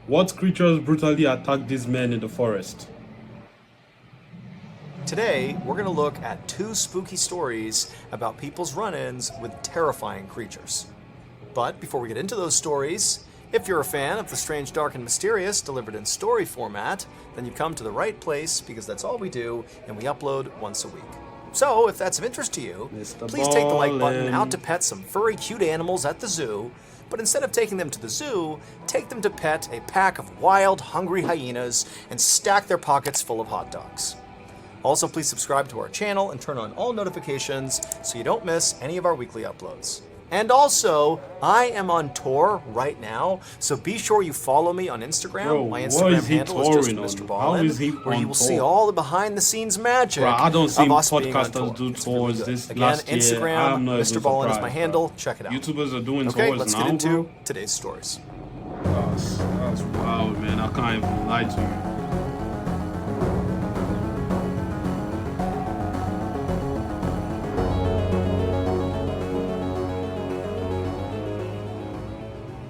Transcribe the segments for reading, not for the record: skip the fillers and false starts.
What creatures brutally attacked these men in the forest? Today, we're going to look at 2 spooky stories about people's run-ins with terrifying creatures. But before we get into those stories, if you're a fan of the strange, dark, and mysterious delivered in story format, then you've come to the right place because that's all we do and we upload once a week. So, if that's of interest to you, please take the like button out to pet some furry, cute animals at the zoo, but instead of taking them to the zoo, take them to pet a pack of wild, hungry hyenas and stack their pockets full of hot dogs. Also, please subscribe to our channel and turn on all notifications so you don't miss any of our weekly uploads. And also, I am on tour right now, so be sure you follow me on Instagram. Bro, my Instagram handle is just touring Mr. on? Ballin, How is he where on you will tour? see all the behind-the-scenes magic Bro, I don't see of us being on podcasters tour. do It's really tours good. this Again, last year. Instagram, I'm not Mr. even Ballin is my surprised, handle. bro. Check it out. YouTubers are doing Okay, tours let's now, get into bro. today's stories. That's wild, man. I can't even lie to you.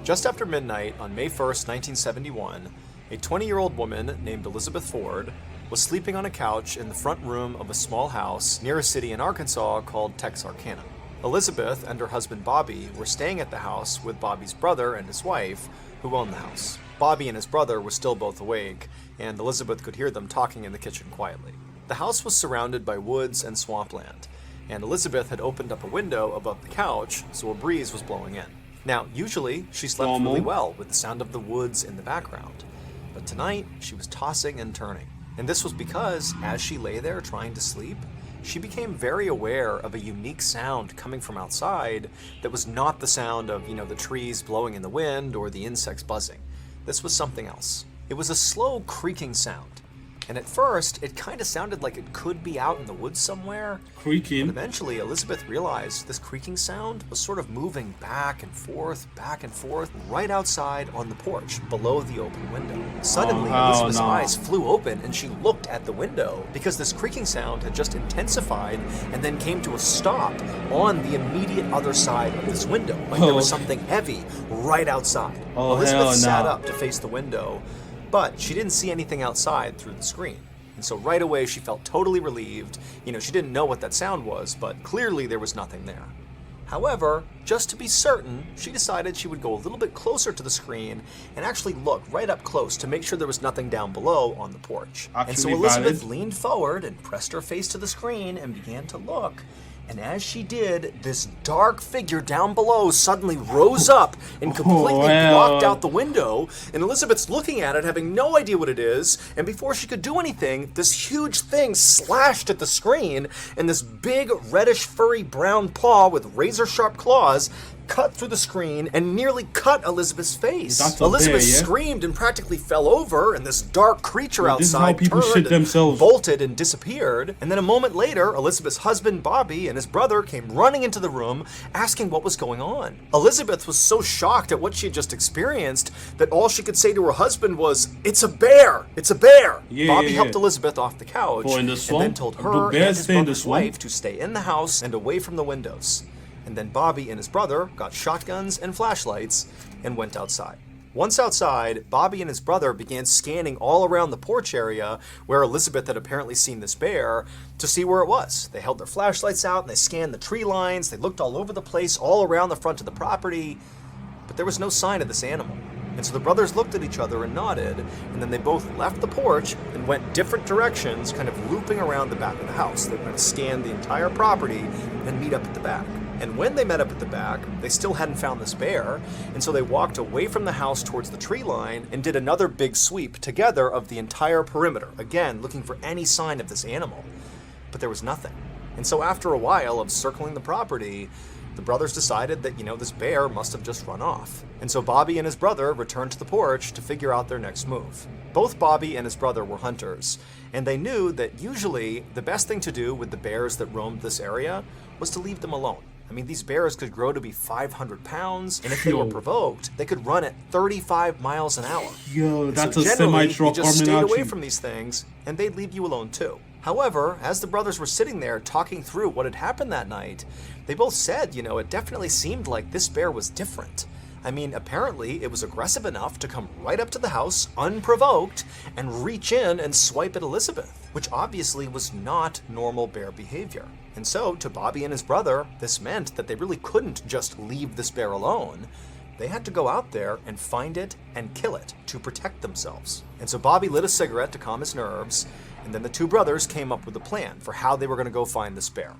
Just after midnight on May 1st, 1971, a 20-year-old woman named Elizabeth Ford was sleeping on a couch in the front room of a small house near a city in Arkansas called Texarkana. Elizabeth and her husband Bobby were staying at the house with Bobby's brother and his wife, who owned the house. Bobby and his brother were still both awake, and Elizabeth could hear them talking in the kitchen quietly. The house was surrounded by woods and swampland, and Elizabeth had opened up a window above the couch so a breeze was blowing in. Now, usually, she slept really well with the sound of the woods in the background. But tonight, she was tossing and turning. And this was because, as she lay there trying to sleep, she became very aware of a unique sound coming from outside that was not the sound of, the trees blowing in the wind or the insects buzzing. This was something else. It was a slow creaking sound. And at first, it kind of sounded like it could be out in the woods somewhere. Creaking. But eventually, Elizabeth realized this creaking sound was sort of moving back and forth, right outside on the porch, below the open window. Suddenly, Elizabeth's eyes flew open and she looked at the window because this creaking sound had just intensified and then came to a stop on the immediate other side of this window. Like there was something heavy right outside. Elizabeth sat up to face the window, but she didn't see anything outside through the screen. And so right away she felt totally relieved. She didn't know what that sound was, but clearly there was nothing there. However, just to be certain, she decided she would go a little bit closer to the screen and actually look right up close to make sure there was nothing down below on the porch. And so Elizabeth leaned forward and pressed her face to the screen and began to look. And as she did, this dark figure down below suddenly rose up and completely blocked out the window. And Elizabeth's looking at it, having no idea what it is. And before she could do anything, this huge thing slashed at the screen, and this big reddish furry brown paw with razor-sharp claws cut through the screen and nearly cut Elizabeth's face. Elizabeth screamed and practically fell over, and this dark creature outside turned and bolted and disappeared. And then a moment later, Elizabeth's husband Bobby and his brother came running into the room asking what was going on. Elizabeth was so shocked at what she had just experienced that all she could say to her husband was, "It's a bear! It's a bear!" Bobby helped Elizabeth off the couch and then told her and his brother's wife to stay in the house and away from the windows. And then Bobby and his brother got shotguns and flashlights and went outside. Once outside, Bobby and his brother began scanning all around the porch area where Elizabeth had apparently seen this bear to see where it was. They held their flashlights out and they scanned the tree lines. They looked all over the place, all around the front of the property, but there was no sign of this animal. And so the brothers looked at each other and nodded, and then they both left the porch and went different directions, kind of looping around the back of the house. They were going to scan the entire property and meet up at the back. And when they met up at the back, they still hadn't found this bear, and so they walked away from the house towards the tree line and did another big sweep together of the entire perimeter, again, looking for any sign of this animal. But there was nothing. And so after a while of circling the property, the brothers decided that, this bear must have just run off. And so Bobby and his brother returned to the porch to figure out their next move. Both Bobby and his brother were hunters, and they knew that usually the best thing to do with the bears that roamed this area was to leave them alone. I mean, these bears could grow to be 500 pounds, and if they were provoked, they could run at 35 miles an hour. That's so a semi-truck you just stayed away from these things, and they'd leave you alone too. However, as the brothers were sitting there talking through what had happened that night, they both said, it definitely seemed like this bear was different. I mean, apparently it was aggressive enough to come right up to the house, unprovoked, and reach in and swipe at Elizabeth, which obviously was not normal bear behavior. And so, to Bobby and his brother, this meant that they really couldn't just leave this bear alone. They had to go out there and find it and kill it to protect themselves. And so Bobby lit a cigarette to calm his nerves, and then the two brothers came up with a plan for how they were going to go find this bear.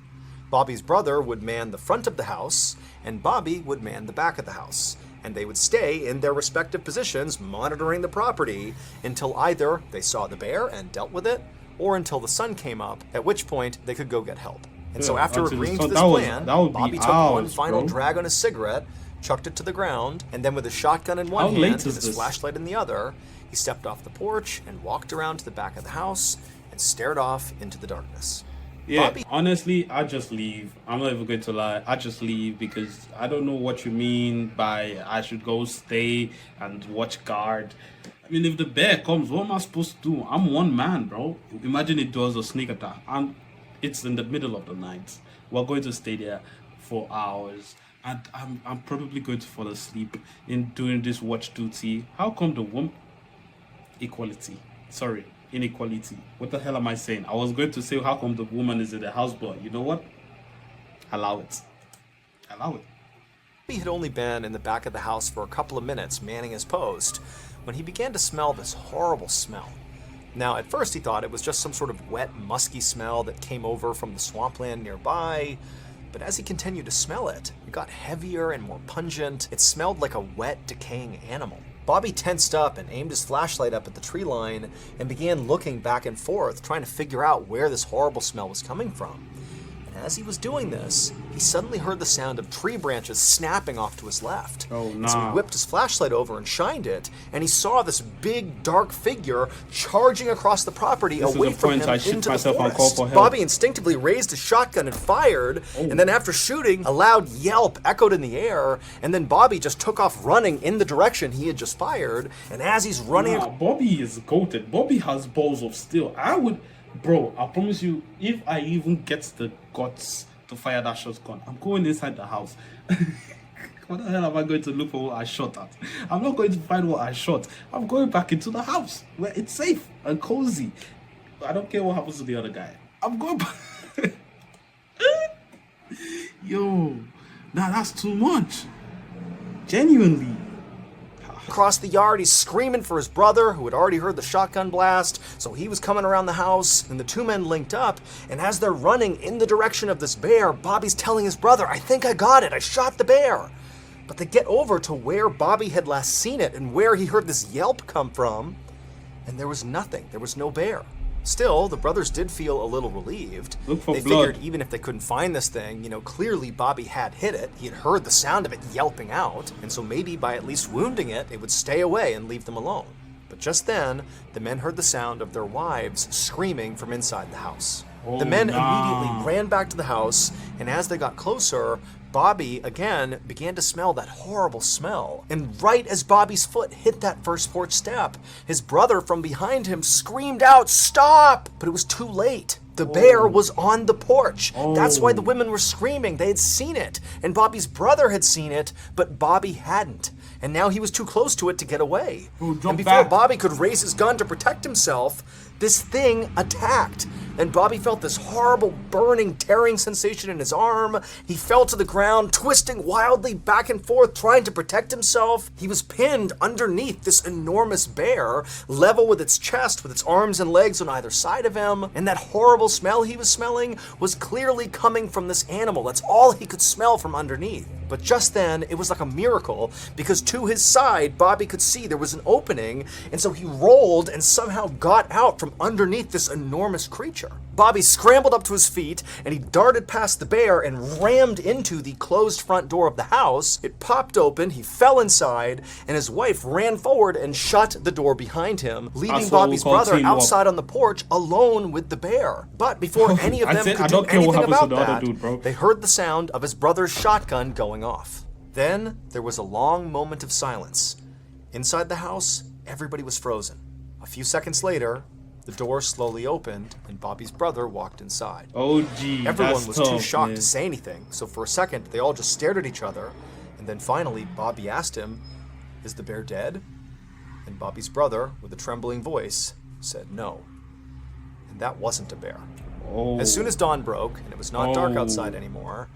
Bobby's brother would man the front of the house, and Bobby would man the back of the house. And they would stay in their respective positions, monitoring the property, until either they saw the bear and dealt with it, or until the sun came up, at which point they could go get help. And so after agreeing to this plan, Bobby took one final drag on his cigarette, chucked it to the ground, and then with his shotgun in one hand and his flashlight in the other, he stepped off the porch and walked around to the back of the house and stared off into the darkness. Yeah, Bobby, honestly, I just leave. I'm not even going to lie. I just leave because I don't know what you mean by I should go stay and watch guard. I mean, if the bear comes, what am I supposed to do? I'm one man, bro. Imagine it does a sneak attack. And it's in the middle of the night. We're going to stay there for hours. And I'm probably going to fall asleep in doing this watch duty. How come the woman... Inequality. What the hell am I saying? I was going to say, how come the woman is in the house, but you know what? Allow it. He had only been in the back of the house for a couple of minutes manning his post when he began to smell this horrible smell. Now, at first he thought it was just some sort of wet, musky smell that came over from the swampland nearby, but as he continued to smell it, it got heavier and more pungent. It smelled like a wet, decaying animal. Bobby tensed up and aimed his flashlight up at the tree line and began looking back and forth, trying to figure out where this horrible smell was coming from. And as he was doing this, he suddenly heard the sound of tree branches snapping off to his left. Oh, no. So he whipped his flashlight over and shined it, and he saw this big, dark figure charging across the property away from him into the forest. Bobby instinctively raised his shotgun and fired, and then after shooting, a loud yelp echoed in the air, and then Bobby just took off running in the direction he had just fired, and as he's running... Bobby is goated. Bobby has balls of steel. Bro, I promise you, if I even get the guts to fire that shotgun, I'm going inside the house. What the hell am I going to look for what I shot at? I'm not going to find what I shot. I'm going back into the house where it's safe and cozy. I don't care what happens to the other guy. I'm going back. Yo, that's too much. Genuinely. Across the yard, he's screaming for his brother, who had already heard the shotgun blast, so he was coming around the house, and the two men linked up, and as they're running in the direction of this bear, Bobby's telling his brother, "I think I got it, I shot the bear." But they get over to where Bobby had last seen it and where he heard this yelp come from, and there was nothing, there was no bear. Still, the brothers did feel a little relieved. They figured even if they couldn't find this thing, clearly Bobby had hit it. He had heard the sound of it yelping out, and so maybe by at least wounding it, it would stay away and leave them alone. But just then, the men heard the sound of their wives screaming from inside the house. The men immediately ran back to the house, and as they got closer, Bobby, again, began to smell that horrible smell. And right as Bobby's foot hit that first porch step, his brother from behind him screamed out, "Stop!" But it was too late. The bear was on the porch. That's why the women were screaming. They had seen it. And Bobby's brother had seen it, but Bobby hadn't. And now he was too close to it to get away. And before Bobby could raise his gun to protect himself, this thing attacked. And Bobby felt this horrible, burning, tearing sensation in his arm. He fell to the ground, twisting wildly back and forth, trying to protect himself. He was pinned underneath this enormous bear, level with its chest, with its arms and legs on either side of him. And that horrible smell he was smelling was clearly coming from this animal. That's all he could smell from underneath. But just then, it was like a miracle, because to his side, Bobby could see there was an opening, and so he rolled and somehow got out from underneath this enormous creature. Bobby scrambled up to his feet, and he darted past the bear and rammed into the closed front door of the house. It popped open, he fell inside, and his wife ran forward and shut the door behind him, leaving Bobby's brother outside on the porch alone with the bear. But before any of them could do anything about that, they heard the sound of his brother's shotgun going off. Then there was a long moment of silence. Inside the house, everybody was frozen. A few seconds later, the door slowly opened and Bobby's brother walked inside. Oh gee, everyone was too shocked to say anything, so for a second they all just stared at each other, And then finally, Bobby asked him, "Is the bear dead?" And Bobby's brother, with a trembling voice, said no. And that wasn't a bear. Oh. As soon as dawn broke, and it was not dark outside anymore,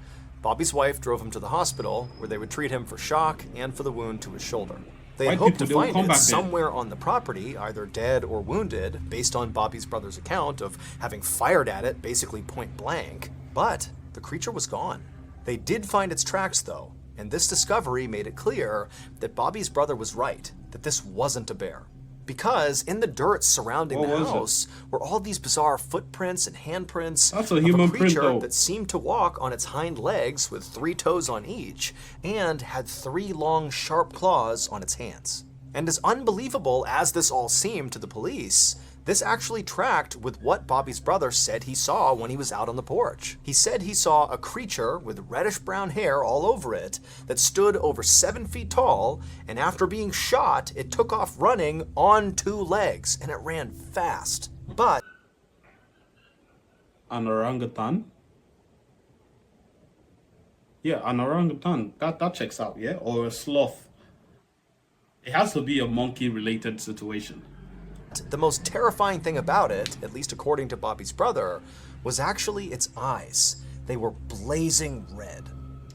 Bobby's wife drove him to the hospital, where they would treat him for shock and for the wound to his shoulder. They had hoped to find it somewhere on the property, either dead or wounded, based on Bobby's brother's account of having fired at it basically point blank. But the creature was gone. They did find its tracks, though, and this discovery made it clear that Bobby's brother was right, that this wasn't a bear. Because in the dirt surrounding the house were all these bizarre footprints and handprints of a creature that seemed to walk on its hind legs with 3 toes on each and had 3 long sharp claws on its hands. And as unbelievable as this all seemed to the police, this actually tracked with what Bobby's brother said he saw when he was out on the porch. He said he saw a creature with reddish-brown hair all over it that stood over 7 feet tall, and after being shot, it took off running on 2 legs, and it ran fast. But an orangutan? Yeah, an orangutan. That checks out, yeah? Or a sloth. It has to be a monkey-related situation. the most terrifying thing about it, at least according to Bobby's brother, was actually its eyes. They were blazing red.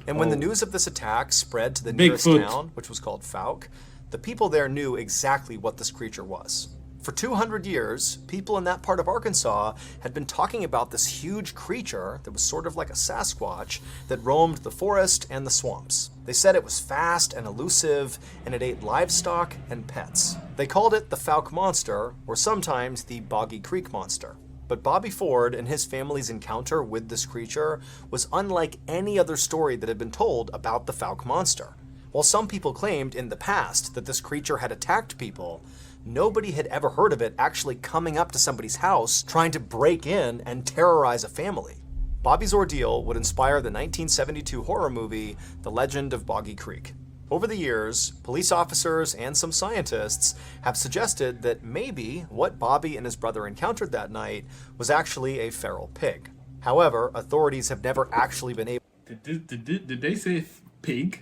And when the news of this attack spread to the nearest town, which was called Fouke, the people there knew exactly what this creature was. For 200 years, people in that part of Arkansas had been talking about this huge creature that was sort of like a Sasquatch that roamed the forest and the swamps. They said it was fast and elusive, and it ate livestock and pets. They called it the Fouke Monster, or sometimes the Boggy Creek Monster. But Bobby Ford and his family's encounter with this creature was unlike any other story that had been told about the Fouke Monster. While some people claimed in the past that this creature had attacked people, nobody had ever heard of it actually coming up to somebody's house, trying to break in and terrorize a family. Bobby's ordeal would inspire the 1972 horror movie, The Legend of Boggy Creek. Over the years, police officers and some scientists have suggested that maybe what Bobby and his brother encountered that night was actually a feral pig. However, authorities have never actually been able... Did they say pig?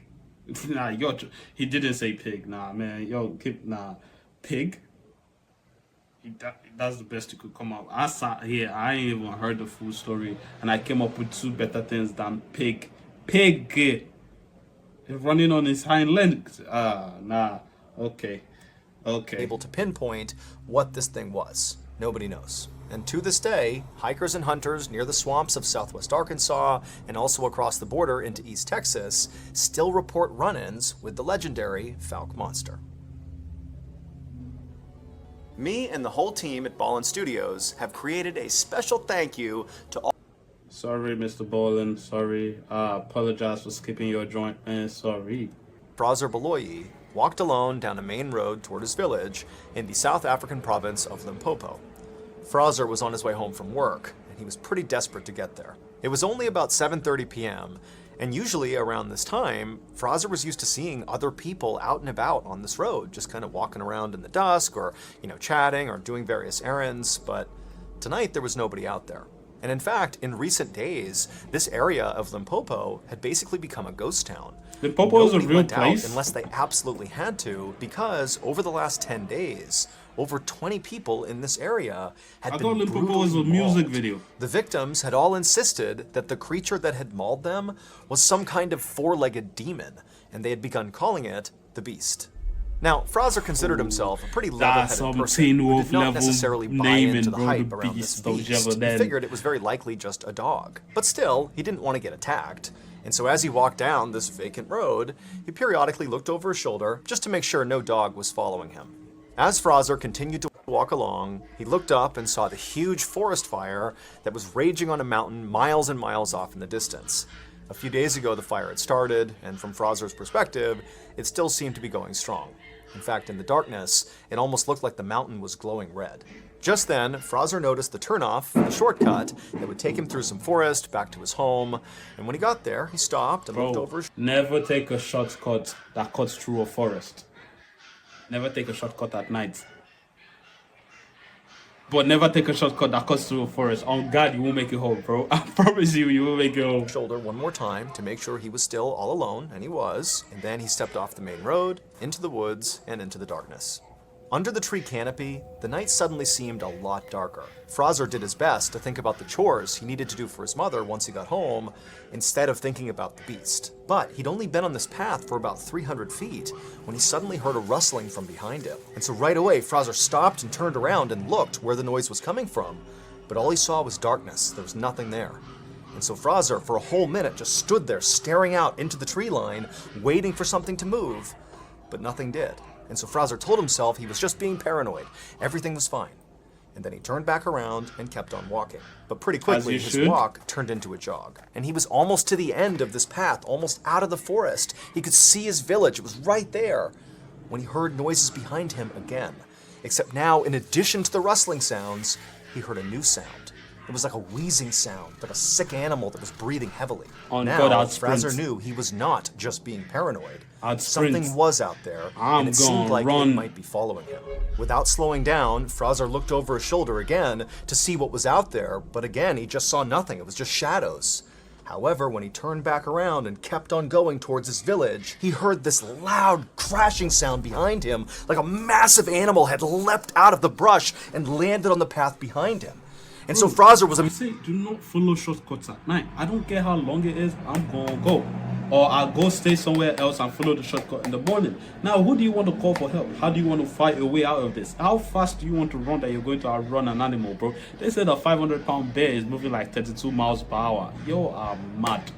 Nah, he didn't say pig. Nah, man. Pig? That's the best you could come up. I sat here, I ain't even heard the full story, and I came up with two better things than pig. Pig! Running on his hind legs. Nah. Okay. Able to pinpoint what this thing was. Nobody knows. And to this day, hikers and hunters near the swamps of southwest Arkansas and also across the border into East Texas still report run-ins with the legendary Fouke Monster. Me and the whole team at Ballin Studios have created a special thank you to all... Sorry, Mr. Ballin. Sorry. I apologize for skipping your joint, man. Sorry. Fraser Beloyi walked alone down a main road toward his village in the South African province of Limpopo. Fraser was on his way home from work, and he was pretty desperate to get there. It was only about 7:30 p.m., and usually around this time, Fraser was used to seeing other people out and about on this road, just kind of walking around in the dusk or, chatting or doing various errands, but tonight there was nobody out there. And in fact, in recent days, this area of Limpopo had basically become a ghost town. Limpopo is a real place? Unless they absolutely had to, because over the last 10 days, over 20 people in this area had been brutally mauled. I thought Limpopo was a music video. The victims had all insisted that the creature that had mauled them was some kind of four-legged demon, and they had begun calling it the Beast. Now, Fraser considered himself a pretty level-headed person who did not necessarily buy into the hype around this beast. He figured it was very likely just a dog. But still, he didn't want to get attacked. And so as he walked down this vacant road, he periodically looked over his shoulder just to make sure no dog was following him. As Fraser continued to walk along, he looked up and saw the huge forest fire that was raging on a mountain miles and miles off in the distance. A few days ago, the fire had started, and from Fraser's perspective, it still seemed to be going strong. In fact, in the darkness, it almost looked like the mountain was glowing red. Just then, Fraser noticed the turnoff, the shortcut, that would take him through some forest back to his home. And when he got there, he stopped and looked over. Never take a shortcut that cuts through a forest. Never take a shortcut at night. But never take a shortcut that cuts through a forest. On God, you won't make it home, bro. I promise you, you won't make it home. Shoulder one more time to make sure he was still all alone, and he was. And then he stepped off the main road, into the woods, and into the darkness. Under the tree canopy, the night suddenly seemed a lot darker. Fraser did his best to think about the chores he needed to do for his mother once he got home, instead of thinking about the beast. But he'd only been on this path for about 300 feet when he suddenly heard a rustling from behind him. And so right away, Fraser stopped and turned around and looked where the noise was coming from. But all he saw was darkness. There was nothing there. And so Fraser, for a whole minute, just stood there staring out into the tree line, waiting for something to move. But nothing did. And so Fraser told himself he was just being paranoid. Everything was fine. And then he turned back around and kept on walking. But pretty quickly, his walk turned into a jog. And he was almost to the end of this path, almost out of the forest. He could see his village. It was right there when he heard noises behind him again. Except now, in addition to the rustling sounds, he heard a new sound. It was like a wheezing sound, like a sick animal that was breathing heavily. Now, Fraser knew he was not just being paranoid. Something was out there, and it seemed like it might be following him. Without slowing down, Fraser looked over his shoulder again to see what was out there, but again, he just saw nothing. It was just shadows. However, when he turned back around and kept on going towards his village, he heard this loud crashing sound behind him, like a massive animal had leapt out of the brush and landed on the path behind him. And so Fraser was I say, do not follow shortcuts at night. I don't care how long it is, I'm gonna go. Or I'll go stay somewhere else and follow the shortcut in the morning. Now, who do you want to call for help? How do you want to fight your way out of this? How fast do you want to run that you're going to outrun an animal, bro? They said a 500-pound bear is moving like 32 miles per hour. You are mad.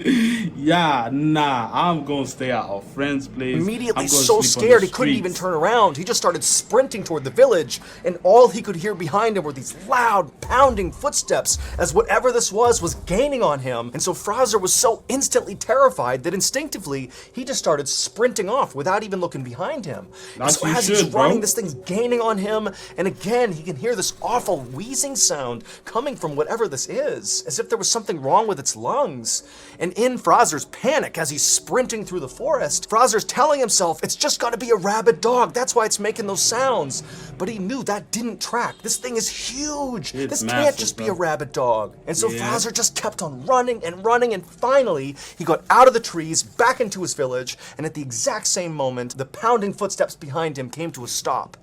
Yeah, nah, I'm gonna stay at our friend's place. Immediately so scared he couldn't even turn around. He just started sprinting toward the village, and all he could hear behind him were these loud, pounding footsteps as whatever this was gaining on him. And so Fraser was so instantly terrified that instinctively he just started sprinting off without even looking behind him. And so as he's running, this thing's gaining on him, and again he can hear this awful wheezing sound coming from whatever this is, as if there was something wrong with its lungs. And in Fraser's panic as he's sprinting through the forest, Fraser's telling himself it's just gotta be a rabid dog, that's why it's making those sounds. But he knew that didn't track. This thing is huge. This can't just be a rabid dog. And so Fraser just kept on running and running, and finally he got out of the trees, back into his village, and at the exact same moment, the pounding footsteps behind him came to a stop.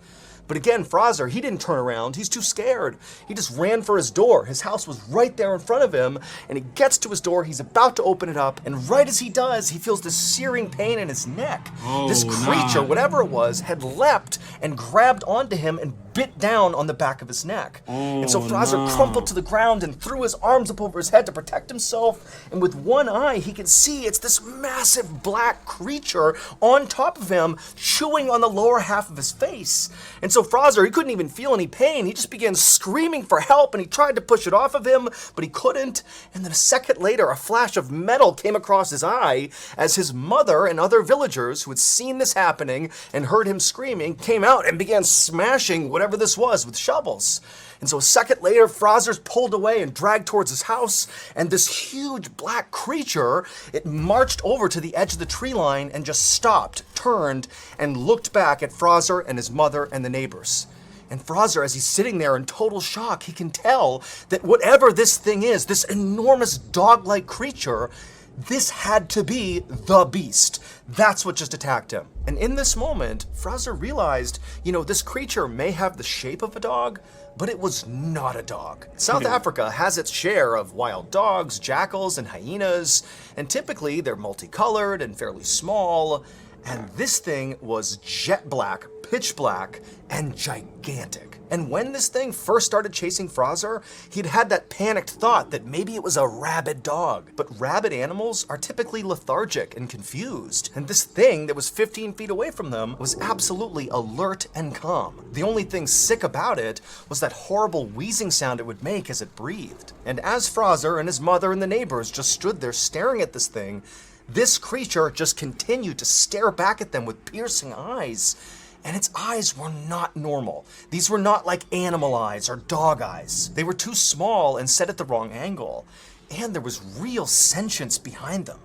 But again, Fraser, he didn't turn around. He's too scared. He just ran for his door. His house was right there in front of him, and he gets to his door. He's about to open it up, and right as he does, he feels this searing pain in his neck. This creature, whatever it was, had leapt and grabbed onto him and bit down on the back of his neck. And so Fraser crumpled to the ground and threw his arms up over his head to protect himself, and with one eye, he can see it's this massive black creature on top of him, chewing on the lower half of his face. And so Fraser, he couldn't even feel any pain. He just began screaming for help, and he tried to push it off of him, but he couldn't. And then a second later, a flash of metal came across his eye as his mother and other villagers who had seen this happening and heard him screaming came out and began smashing whatever this was with shovels. And so a second later, Fraser's pulled away and dragged towards his house, and this huge black creature, it marched over to the edge of the tree line and just stopped, turned, and looked back at Fraser and his mother and the neighbors. And Fraser, as he's sitting there in total shock, he can tell that whatever this thing is, this enormous dog-like creature, this had to be the beast. That's what just attacked him. And in this moment, Fraser realized, this creature may have the shape of a dog, but it was not a dog. South Africa has its share of wild dogs, jackals, and hyenas, and typically they're multicolored and fairly small. And this thing was jet black, pitch black, and gigantic. And when this thing first started chasing Fraser, he'd had that panicked thought that maybe it was a rabid dog. But rabid animals are typically lethargic and confused. And this thing that was 15 feet away from them was absolutely alert and calm. The only thing sick about it was that horrible wheezing sound it would make as it breathed. And as Fraser and his mother and the neighbors just stood there staring at this thing, this creature just continued to stare back at them with piercing eyes. And its eyes were not normal. These were not like animal eyes or dog eyes. They were too small and set at the wrong angle. And there was real sentience behind them.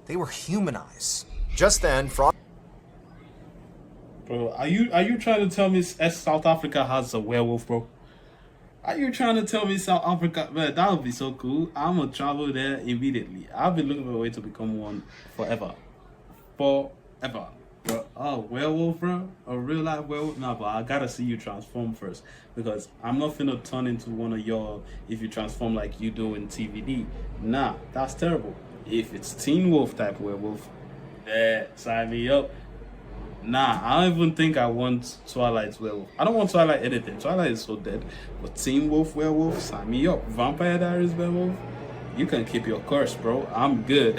They were human eyes. Just then, Bro, are you trying to tell me South Africa has a werewolf, bro? Are you trying to tell me South Africa? Man, that would be so cool. I'm gonna travel there immediately. I've been looking for a way to become one forever. Forever. Bro, oh, werewolf, bro? A real life werewolf? Nah, but I gotta see you transform first. Because I'm not finna turn into one of y'all if you transform like you do in TVD. Nah, that's terrible. If it's Teen Wolf type werewolf, sign me up. Nah, I don't even think I want Twilight's werewolf. I don't want Twilight anything. Twilight is so dead. But Teen Wolf werewolf, sign me up. Vampire Diaries werewolf, you can keep your curse, bro. I'm good.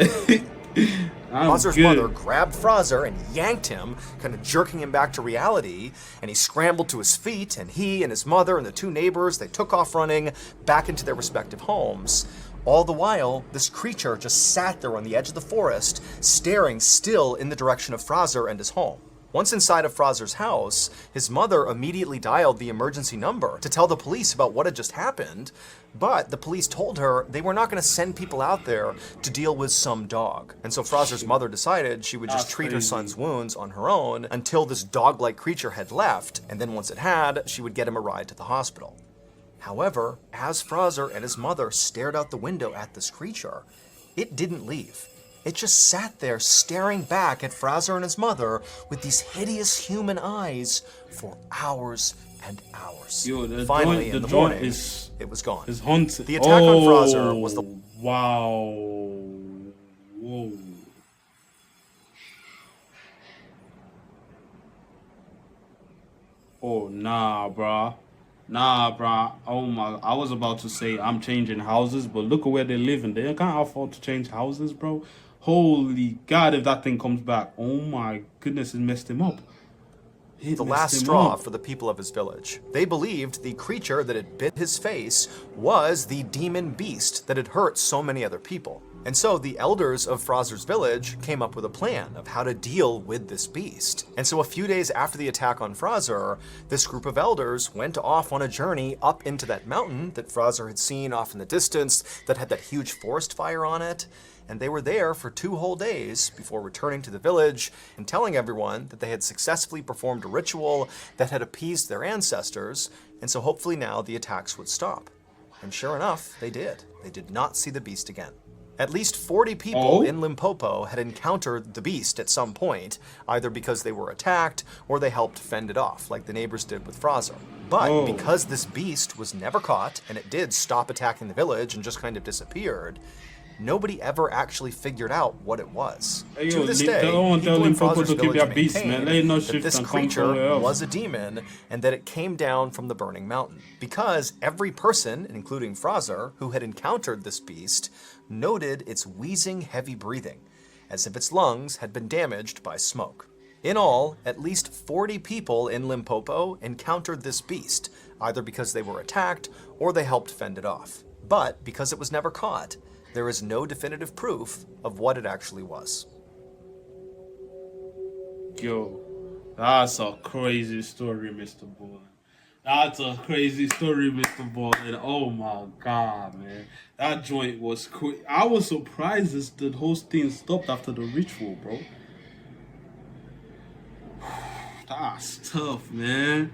Frozer's mother grabbed Frozer and yanked him, kind of jerking him back to reality, and he scrambled to his feet, and he and his mother and the two neighbors, they took off running back into their respective homes. All the while, this creature just sat there on the edge of the forest, staring still in the direction of Frozer and his home. Once inside of Frozer's house, his mother immediately dialed the emergency number to tell the police about what had just happened, but the police told her they were not going to send people out there to deal with some dog. And so Frozer's mother decided she would just treat her son's wounds on her own until this dog-like creature had left, and then once it had, she would get him a ride to the hospital. However, as Frozer and his mother stared out the window at this creature, it didn't leave. It just sat there staring back at Frozer and his mother with these hideous human eyes for hours and hours. Yo, Finally, in the morning, is, it was gone. Is haunted. The attack on Frozer was the... Wow. Whoa. Oh, nah, bruh. Nah, bruh. Oh my, I was about to say I'm changing houses, but look at where they live in. They can't afford to change houses, bro. Holy God, if that thing comes back. Oh my goodness, it messed him up. The last straw for the people of his village. They believed the creature that had bit his face was the demon beast that had hurt so many other people. And so the elders of Frozer's village came up with a plan of how to deal with this beast. And so a few days after the attack on Frozer, this group of elders went off on a journey up into that mountain that Frozer had seen off in the distance that had that huge forest fire on it. And they were there for 2 whole days before returning to the village and telling everyone that they had successfully performed a ritual that had appeased their ancestors, and so hopefully now the attacks would stop. And sure enough, they did. They did not see the beast again. At least 40 people in Limpopo had encountered the beast at some point, either because they were attacked or they helped fend it off, like the neighbors did with Frozer. But because this beast was never caught, and it did stop attacking the village and just kind of disappeared, nobody ever actually figured out what it was. To this day, people in Frozer's village maintain that this creature was a demon and that it came down from the burning mountain. Because every person, including Frozer, who had encountered this beast, noted its wheezing, heavy breathing, as if its lungs had been damaged by smoke. In all, at least 40 people in Limpopo encountered this beast, either because they were attacked or they helped fend it off. But because it was never caught, there is no definitive proof of what it actually was. Yo, that's a crazy story, Mr. Ball. That's a crazy story, Mr. Ball. And oh my God, man. That joint was quick. I was surprised as the whole thing stopped after the ritual, bro. That's tough, man.